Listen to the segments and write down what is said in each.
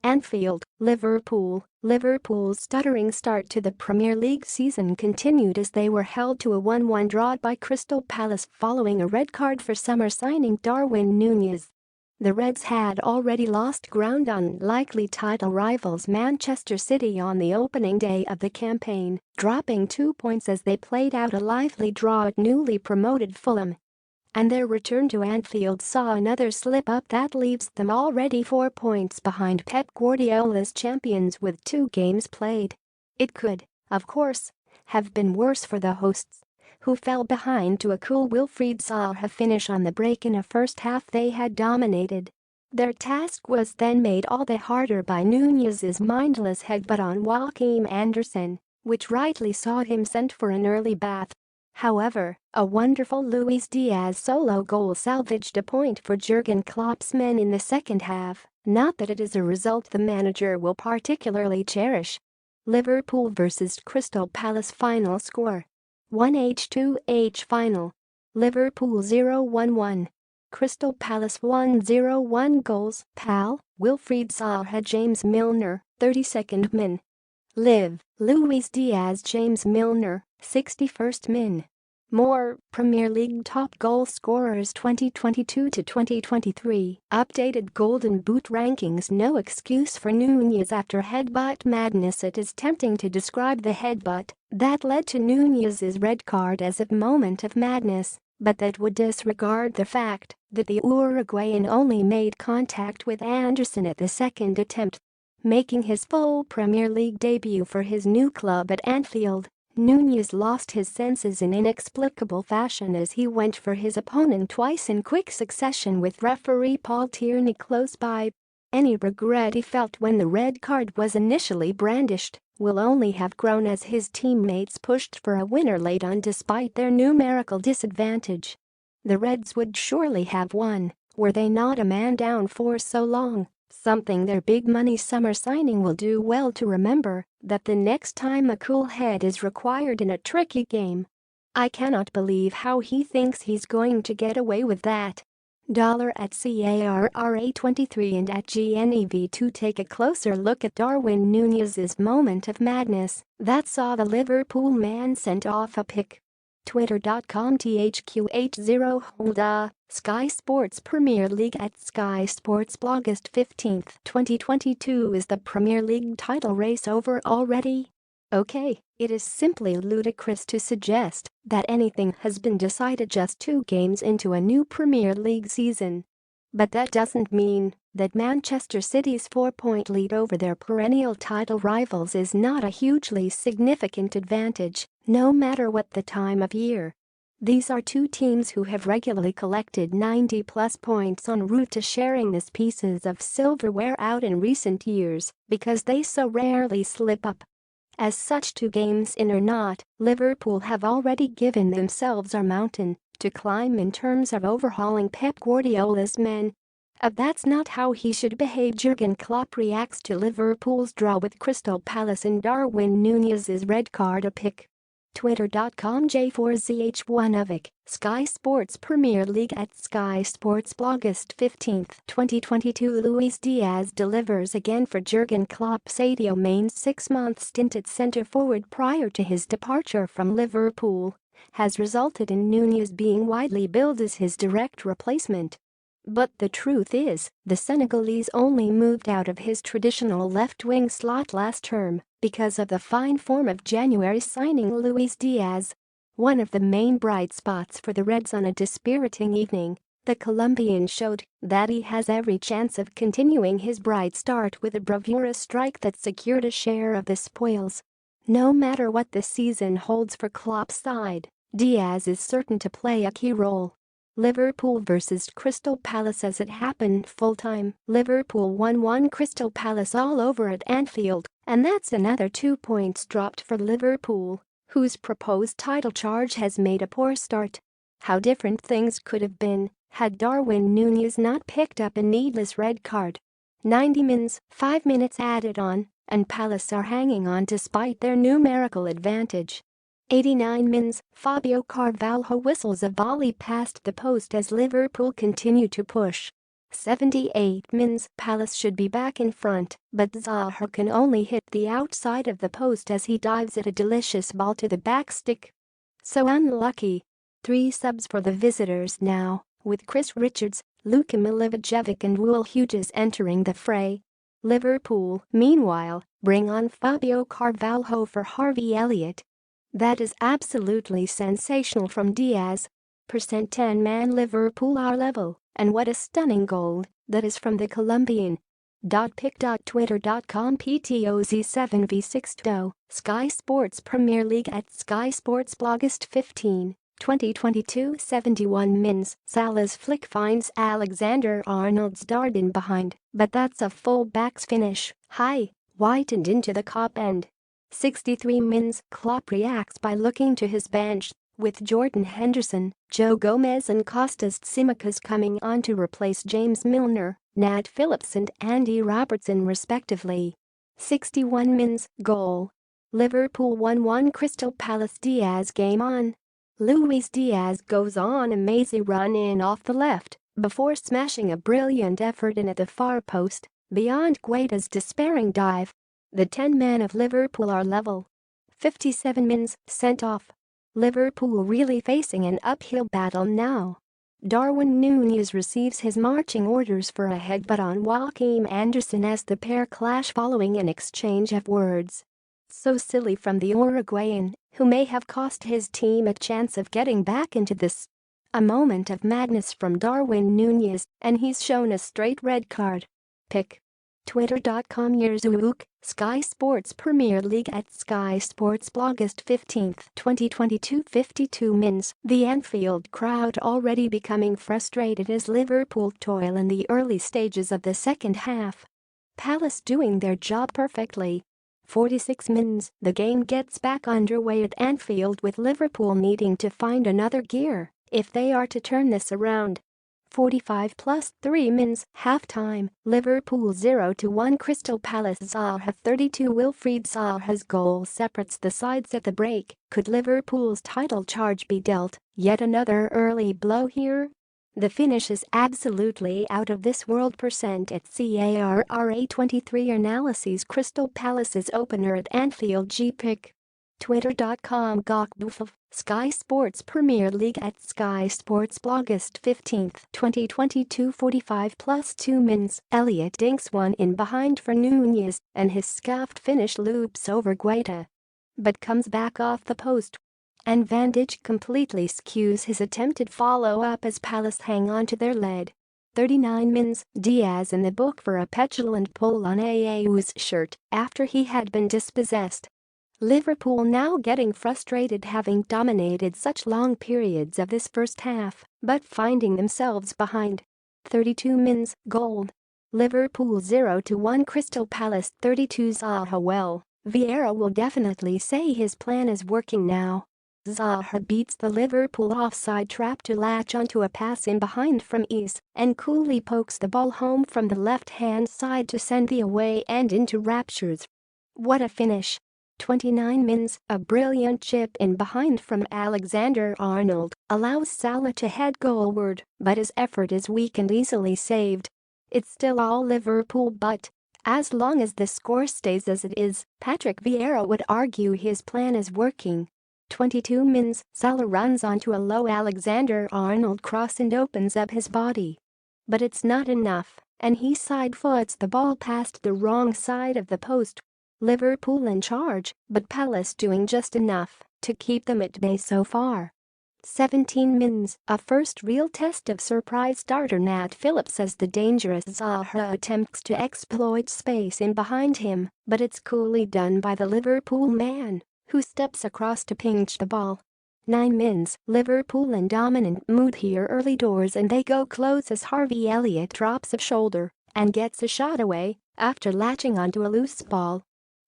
Anfield, Liverpool. Liverpool's stuttering start to the Premier League season continued as they were held to a 1-1 draw by Crystal Palace following a red card for summer signing Darwin Nunez. The Reds had already lost ground on likely title rivals Manchester City on the opening day of the campaign, dropping 2 points as they played out a lively draw at newly promoted Fulham. And their return to Anfield saw another slip-up that leaves them already 4 points behind Pep Guardiola's champions with 2 games played. It could, of course, have been worse for the hosts, who fell behind to a cool Wilfried Zaha finish on the break in a first half they had dominated. Their task was then made all the harder by Nunez's mindless headbutt on Joachim Andersen, which rightly saw him sent for an early bath. However, a wonderful Luis Diaz solo goal salvaged a point for Jurgen Klopp's men in the second half, not that it is a result the manager will particularly cherish. Liverpool vs Crystal Palace final score. 1H2H final. Liverpool 0-1-1. Crystal Palace 1-0-1 goals. Pal, Wilfried Zaha James Milner, 32nd min. Liv, Luis Diaz James Milner, 61st min. More Premier League top goal scorers 2022 to 2023 updated Golden Boot rankings. No excuse for Nunez after headbutt madness. It is tempting to describe the headbutt that led to Nunez's red card as a moment of madness, but that would disregard the fact that the Uruguayan only made contact with Andersen at the second attempt. Making his full Premier League debut for his new club at Anfield, Nunez lost his senses in inexplicable fashion as he went for his opponent twice in quick succession with referee Paul Tierney close by. Any regret he felt when the red card was initially brandished will only have grown as his teammates pushed for a winner late on despite their numerical disadvantage. The Reds would surely have won were they not a man down for so long. Something their big-money summer signing will do well to remember that the next time a cool head is required in a tricky game. I cannot believe how he thinks he's going to get away with that. $@CARRA23 and @GNEV2 take a closer look at Darwin Nunez's moment of madness that saw the Liverpool man sent off a pick. Twitter.com THQH0 Holda, Sky Sports Premier League at Sky Sports August 15, 2022 Is the Premier League title race over already? Okay, it is simply ludicrous to suggest that anything has been decided just 2 games into a new Premier League season. But that doesn't mean that Manchester City's 4-point lead over their perennial title rivals is not a hugely significant advantage, no matter what the time of year. These are 2 teams who have regularly collected 90-plus points en route to sharing these pieces of silverware out in recent years because they so rarely slip up. As such, 2 games in or not, Liverpool have already given themselves a mountain to climb in terms of overhauling Pep Guardiola's men. That's not how he should behave. Jurgen Klopp reacts to Liverpool's draw with Crystal Palace and Darwin Nunez's red card a pick. Twitter.com J4ZH1 Sky Sports Premier League at Sky Sports August 15, 2022 Luis Diaz delivers again for Jurgen Klopp. Sadio Mane's 6-month stint at centre-forward prior to his departure from Liverpool has resulted in Nunez being widely billed as his direct replacement. But the truth is, the Senegalese only moved out of his traditional left-wing slot last term because of the fine form of January signing Luis Diaz. One of the main bright spots for the Reds on a dispiriting evening, the Colombian showed that he has every chance of continuing his bright start with a bravura strike that secured a share of the spoils. No matter what the season holds for Klopp's side, Diaz is certain to play a key role. Liverpool vs Crystal Palace as it happened full-time. Liverpool 1-1 Crystal Palace all over at Anfield, and that's another 2 points dropped for Liverpool, whose proposed title charge has made a poor start. How different things could have been had Darwin Nunez not picked up a needless red card. 90 mins, 5 minutes added on, and Palace are hanging on despite their numerical advantage. 89 mins, Fabio Carvalho whistles a volley past the post as Liverpool continue to push. 78 mins. Palace should be back in front, but Zaha can only hit the outside of the post as he dives at a delicious ball to the back stick. So unlucky. 3 subs for the visitors now, with Chris Richards, Luka Milivojevic and Will Hughes entering the fray. Liverpool, meanwhile, bring on Fabio Carvalho for Harvey Elliott. That is absolutely sensational from Diaz. %10-man Liverpool are level, and what a stunning goal that is from the Colombian. Pic.twitter.com PTOZ7v6 Sky Sports Premier League at Sky Sports August 15, 2022 71 mins. Salah's flick finds Alexander-Arnold's dart in behind, but that's a full-back's finish, high, white and into the cop end. 63 mins. Klopp reacts by looking to his bench, with Jordan Henderson, Joe Gomez and Kostas Tsimikas coming on to replace James Milner, Nat Phillips and Andy Robertson respectively. 61 mins. Goal. Liverpool 1-1 Crystal Palace. Diaz game on. Luis Diaz goes on a mazy run in off the left, before smashing a brilliant effort in at the far post, beyond Guaita's despairing dive. The 10-man of Liverpool are level. 57 mins. Sent off. Liverpool really facing an uphill battle now. Darwin Nunez receives his marching orders for a headbutt on Joachim Anderson as the pair clash following an exchange of words. So silly from the Uruguayan, who may have cost his team a chance of getting back into this. A moment of madness from Darwin Nunez, and he's shown a straight red card. Pic. Twitter.com Yerzhouk, Sky Sports Premier League at Sky Sports August 15, 2022 52 mins. The Anfield crowd already becoming frustrated as Liverpool toil in the early stages of the second half. Palace doing their job perfectly. 46 mins. The game gets back underway at Anfield with Liverpool needing to find another gear if they are to turn this around. 45 plus 3 mins. Halftime, Liverpool 0-1 Crystal Palace. Zaha 32 Wilfried Zaha's goal separates the sides at the break. Could Liverpool's title charge be dealt yet another early blow here? The finish is absolutely out of this world. At CARRA 23 analyses Crystal Palace's opener at Anfield. Pic. Twitter.com Gokbufov, Sky Sports Premier League at Sky Sports August 15, 2022 45 plus 2 mins. Elliott dinks one in behind for Nunez, and his scuffed finish loops over Guaita, but comes back off the post. And Van Dijk completely skews his attempted follow-up as Palace hang on to their lead. 39 mins. Diaz in the book for a petulant pull on Ayews' shirt after he had been dispossessed. Liverpool now getting frustrated having dominated such long periods of this first half, but finding themselves behind. 32 mins. Goal. Liverpool 0-1 Crystal Palace. 32 Zaha. Well, Vieira will definitely say his plan is working now. Zaha beats the Liverpool offside trap to latch onto a pass in behind from ease and coolly pokes the ball home from the left-hand side to send the away end into raptures. What a finish! 29 mins. A brilliant chip in behind from Alexander-Arnold allows Salah to head goalward, but his effort is weak and easily saved. It's still all Liverpool, but as long as the score stays as it is, Patrick Vieira would argue his plan is working. 22 mins. Salah runs onto a low Alexander-Arnold cross and opens up his body. But it's not enough, and he side-foots the ball past the wrong side of the post. Liverpool in charge, but Palace doing just enough to keep them at bay so far. 17 mins. A first real test of surprise starter Nat Phillips as the dangerous Zaha attempts to exploit space in behind him, but it's coolly done by the Liverpool man, who steps across to pinch the ball. 9 mins. Liverpool in dominant mood here early doors, and they go close as Harvey Elliott drops a shoulder and gets a shot away after latching onto a loose ball.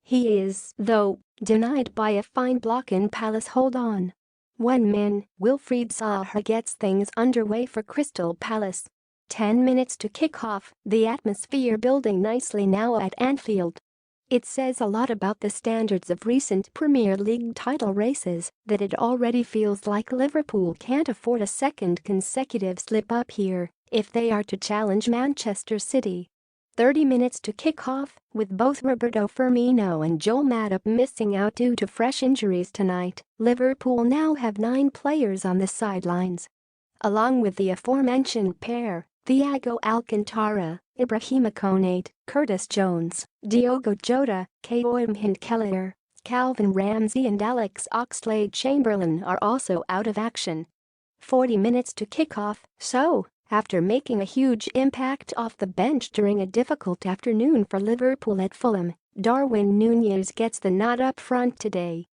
He is, though, denied by a fine block in Palace hold on. 1 min. Wilfried Zaha gets things underway for Crystal Palace. 10 minutes to kick off, the atmosphere building nicely now at Anfield. It says a lot about the standards of recent Premier League title races that it already feels like Liverpool can't afford a second consecutive slip-up here if they are to challenge Manchester City. 30 minutes to kick off, with both Roberto Firmino and Joel Matip missing out due to fresh injuries tonight. Liverpool now have 9 players on the sidelines. Along with the aforementioned pair, Thiago Alcantara, Ibrahima Konate, Curtis Jones, Diogo Jota, Kaoim Hinkelaar, Calvin Ramsey and Alex Oxlade-Chamberlain are also out of action. 40 minutes to kick off, so, after making a huge impact off the bench during a difficult afternoon for Liverpool at Fulham, Darwin Nunez gets the nod up front today.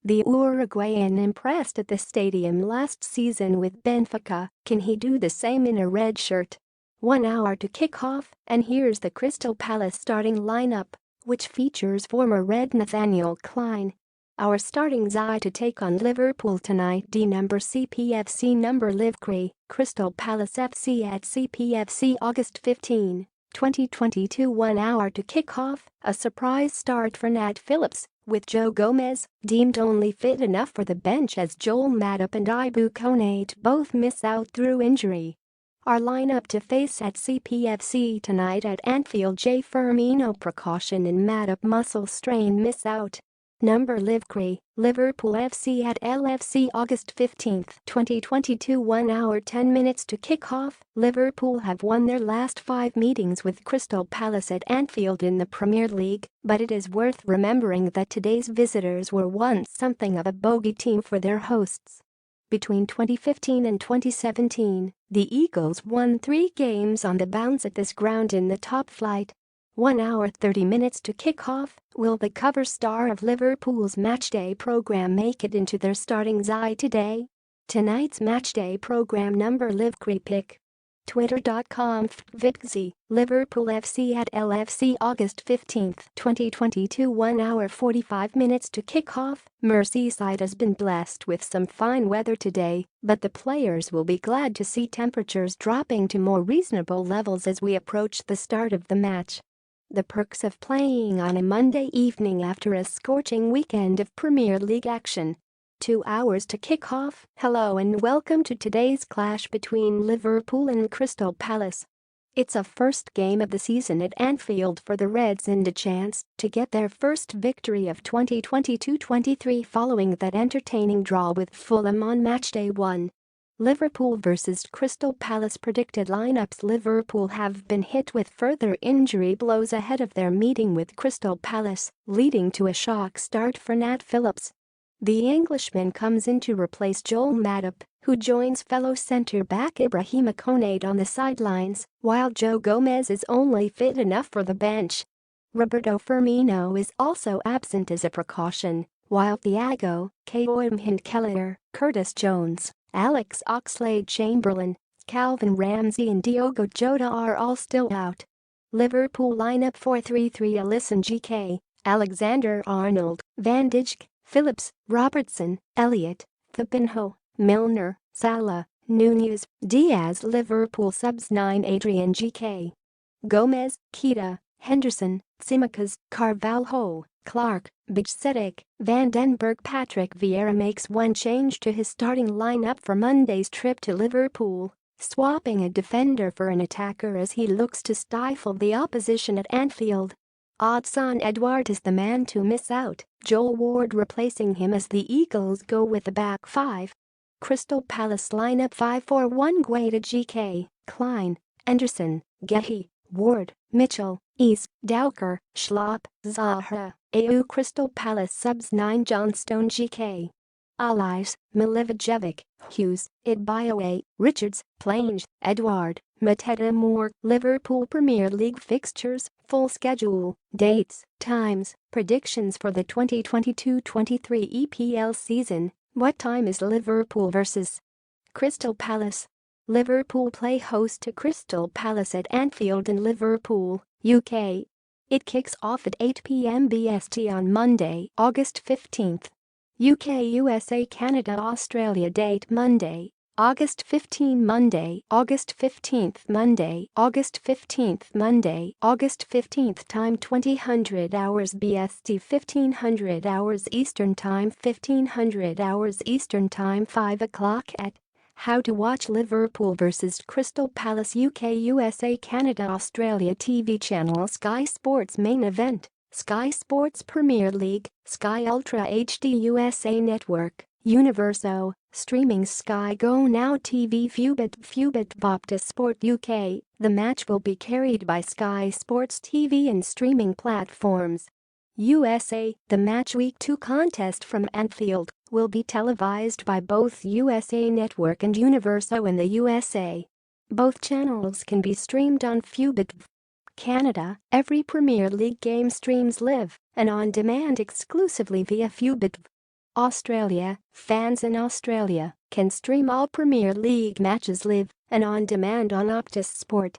The Uruguayan impressed at the stadium last season with Benfica. Can he do the same in a red shirt? 1 hour to kick off, and here's the Crystal Palace starting lineup, which features former Red Nathaniel Clyne. Our starting side to take on Liverpool tonight: D number CPFC number Liverpool, Crystal Palace FC at CPFC August 15, 2022. 1 hour to kick off, a surprise start for Nat Phillips, with Joe Gomez deemed only fit enough for the bench as Joel Matip and Ibu Konate both miss out through injury. Our lineup to face at CPFC tonight at Anfield: J. Firmino precaution and Matip muscle strain miss out. Number Liverpool, Liverpool FC at LFC August 15, 2022. 1 hour 10 minutes to kick off. Liverpool have won their last 5 meetings with Crystal Palace at Anfield in the Premier League, but it is worth remembering that today's visitors were once something of a bogey team for their hosts. Between 2015 and 2017, the Eagles won 3 games on the bounce at this ground in the top flight. 1 hour 30 minutes to kick off. Will the cover star of Liverpool's matchday program make it into their starting side today? Tonight's matchday program number Liverpool pick. Twitter.com/VITZ, Liverpool FC at LFC August 15, 2022. 1 hour 45 minutes to kick off. Merseyside has been blessed with some fine weather today, but the players will be glad to see temperatures dropping to more reasonable levels as we approach the start of the match. The perks of playing on a Monday evening after a scorching weekend of Premier League action. 2 hours to kick off. Hello and welcome to today's clash between Liverpool and Crystal Palace. It's a first game of the season at Anfield for the Reds and a chance to get their first victory of 2022-23 following that entertaining draw with Fulham on matchday 1. Liverpool vs Crystal Palace predicted lineups. Liverpool have been hit with further injury blows ahead of their meeting with Crystal Palace, leading to a shock start for Nat Phillips. The Englishman comes in to replace Joel Matip, who joins fellow centre-back Ibrahima Konate on the sidelines, while Joe Gomez is only fit enough for the bench. Roberto Firmino is also absent as a precaution, while Thiago, Kaoim Hinkelaar, Curtis Jones, Alex Oxlade-Chamberlain, Calvin Ramsey and Diogo Jota are all still out. Liverpool lineup 4-3-3: Alisson, GK, Alexander-Arnold, Van Dijk, Phillips, Robertson, Elliott, Fabinho, Milner, Salah, Nunez, Diaz. Liverpool subs 9: Adrian, GK, Gomez, Keita, Henderson, Tsimikas, Carvalho, Clark, Bajcetic, Van den Berg. Patrick Vieira makes one change to his starting lineup for Monday's trip to Liverpool, swapping a defender for an attacker as he looks to stifle the opposition at Anfield. Odsonne Edouard is the man to miss out, Joel Ward replacing him as the Eagles go with the back 5. Crystal Palace lineup 5-4-1: Guaita, GK, Clyne, Anderson, Gehi, Ward, Mitchell, East, Dowker, Schlopp, Zaha, AU. Crystal Palace subs 9: Johnstone, GK, Allies, Milivojevic, Hughes, Idbioe, Richards, Plange, Edouard, Mateta. Moore. Liverpool Premier League fixtures, full schedule, dates, times, predictions for the 2022-23 EPL season. What time is Liverpool vs Crystal Palace? Liverpool play host to Crystal Palace at Anfield in Liverpool, UK. It kicks off at 8 p.m. BST on Monday, August 15. UK, USA, Canada, Australia. Date Monday, August 15. Monday, August 15th. Monday, August 15th. Monday, August 15th. Time 2000 hours BST, 1500 hours Eastern Time, 1500 hours Eastern Time. 5 o'clock at How to watch Liverpool vs Crystal Palace UK USA Canada Australia TV channel Sky Sports main event, Sky Sports Premier League, Sky Ultra HD USA Network, Universo, streaming Sky Go Now TV Fubit Boptus Sport UK. The match will be carried by Sky Sports TV and streaming platforms. USA, the Match Week 2 contest from Anfield will be televised by both USA Network and Universo in the USA. Both channels can be streamed on Fubit. Canada, every Premier League game streams live and on demand exclusively via Fubit. Australia, fans in Australia can stream all Premier League matches live and on demand on Optus Sport.